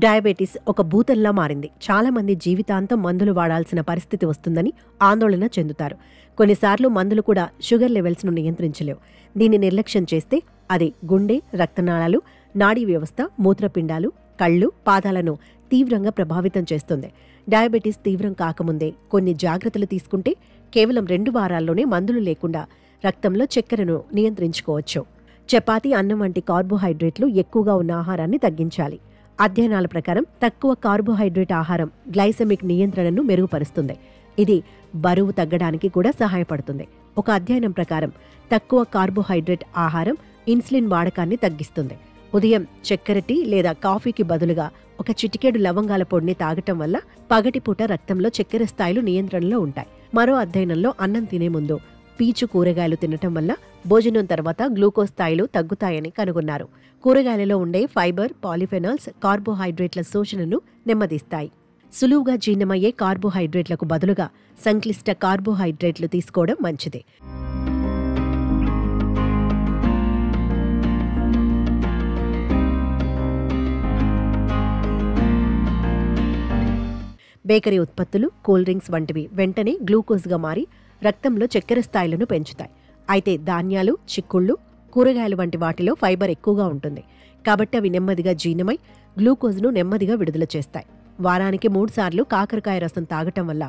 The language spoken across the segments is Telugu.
డయాబెటీస్ ఒక భూతంలా మారింది. చాలామంది జీవితాంతం మందులు వాడాల్సిన పరిస్థితి వస్తుందని ఆందోళన చెందుతారు. కొన్నిసార్లు మందులు కూడా షుగర్ లెవెల్స్ను నియంత్రించలేవు. దీన్ని నిర్లక్ష్యం చేస్తే అది గుండె, రక్తనాళాలు, నాడీ వ్యవస్థ, మూత్రపిండాలు, కళ్ళు, పాదాలను తీవ్రంగా ప్రభావితం చేస్తుంది. డయాబెటీస్ తీవ్రం కాకముందే కొన్ని జాగ్రత్తలు తీసుకుంటే కేవలం 2 వారాల్లోనే మందులు లేకుండా రక్తంలో చక్కెరను నియంత్రించుకోవచ్చు. చపాతీ, అన్నం వంటి కార్బోహైడ్రేట్లు ఎక్కువగా ఉన్న ఆహారాన్ని తగ్గించాలి. అధ్యయనాల ప్రకారం తక్కువ కార్బోహైడ్రేట్ ఆహారం గ్లైసెమిక్ నియంత్రణను మెరుగుపరుస్తుంది. ఇది బరువు తగ్గడానికి కూడా సహాయపడుతుంది. ఒక అధ్యయనం ప్రకారం తక్కువ కార్బోహైడ్రేట్ ఆహారం ఇన్సులిన్ వాడకాన్ని తగ్గిస్తుంది. ఉదయం చక్కెర టీ లేదా కాఫీకి బదులుగా ఒక చిటికెడు లవంగాల పొడిని తాగటం వల్ల పగటిపూట రక్తంలో చక్కెర స్థాయిలు నియంత్రణలో ఉంటాయి. మరో అధ్యయనంలో అన్నం తినే ముందు పీచు కూరగాయలు తినటం వల్ల భోజనం తర్వాత గ్లూకోజ్ స్థాయిలు తగ్గుతాయని కనుగొన్నారు. కూరగాయలలో ఉండే ఫైబర్, పాలిఫెనాల్స్ కార్బోహైడ్రేట్ల శోషణను నెమ్మదిస్తాయి. సులువుగా జీర్ణమయ్యే కార్బోహైడ్రేట్లకు బదులుగా సంక్లిష్ట కార్బోహైడ్రేట్లు తీసుకోవడం మంచిది. బేకరీ ఉత్పత్తులు, కూల్ డ్రింక్స్ వంటివి వెంటనే గ్లూకోజ్గా మారి రక్తంలో చక్కెర స్థాయిలను పెంచుతాయి. అయితే ధాన్యాలు, చిక్కుళ్ళు, కూరగాయలు వంటి వాటిలో ఫైబర్ ఎక్కువగా ఉంటుంది. కాబట్టి అవి నెమ్మదిగా జీర్ణమై గ్లూకోజ్ను నెమ్మదిగా విడుదల చేస్తాయి. వారానికి 3 సార్లు కాకరకాయ రసం తాగటం వల్ల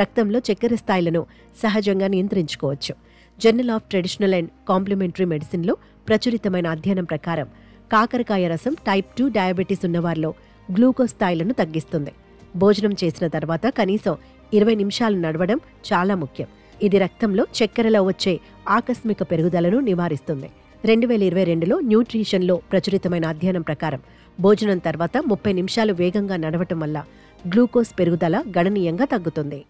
రక్తంలో చక్కెర స్థాయిలను సహజంగా నియంత్రించుకోవచ్చు. Journal of traditional and complementary మెడిసిన్లో ప్రచురితమైన అధ్యయనం ప్రకారం కాకరకాయ రసం టైప్ 2 డయాబెటీస్ ఉన్నవారిలో గ్లూకోజ్ స్థాయిలను తగ్గిస్తుంది. భోజనం చేసిన తర్వాత కనీసం 20 నిమిషాలు నడవడం చాలా ముఖ్యం. ఇది రక్తంలో చక్కెరలో వచ్చే ఆకస్మిక పెరుగుదలను నివారిస్తుంది. 2022లో న్యూట్రిషన్లో ప్రచురితమైన అధ్యయనం ప్రకారం భోజనం తర్వాత 30 నిమిషాలు వేగంగా నడవటం వల్ల గ్లూకోజ్ పెరుగుదల గణనీయంగా తగ్గుతుంది.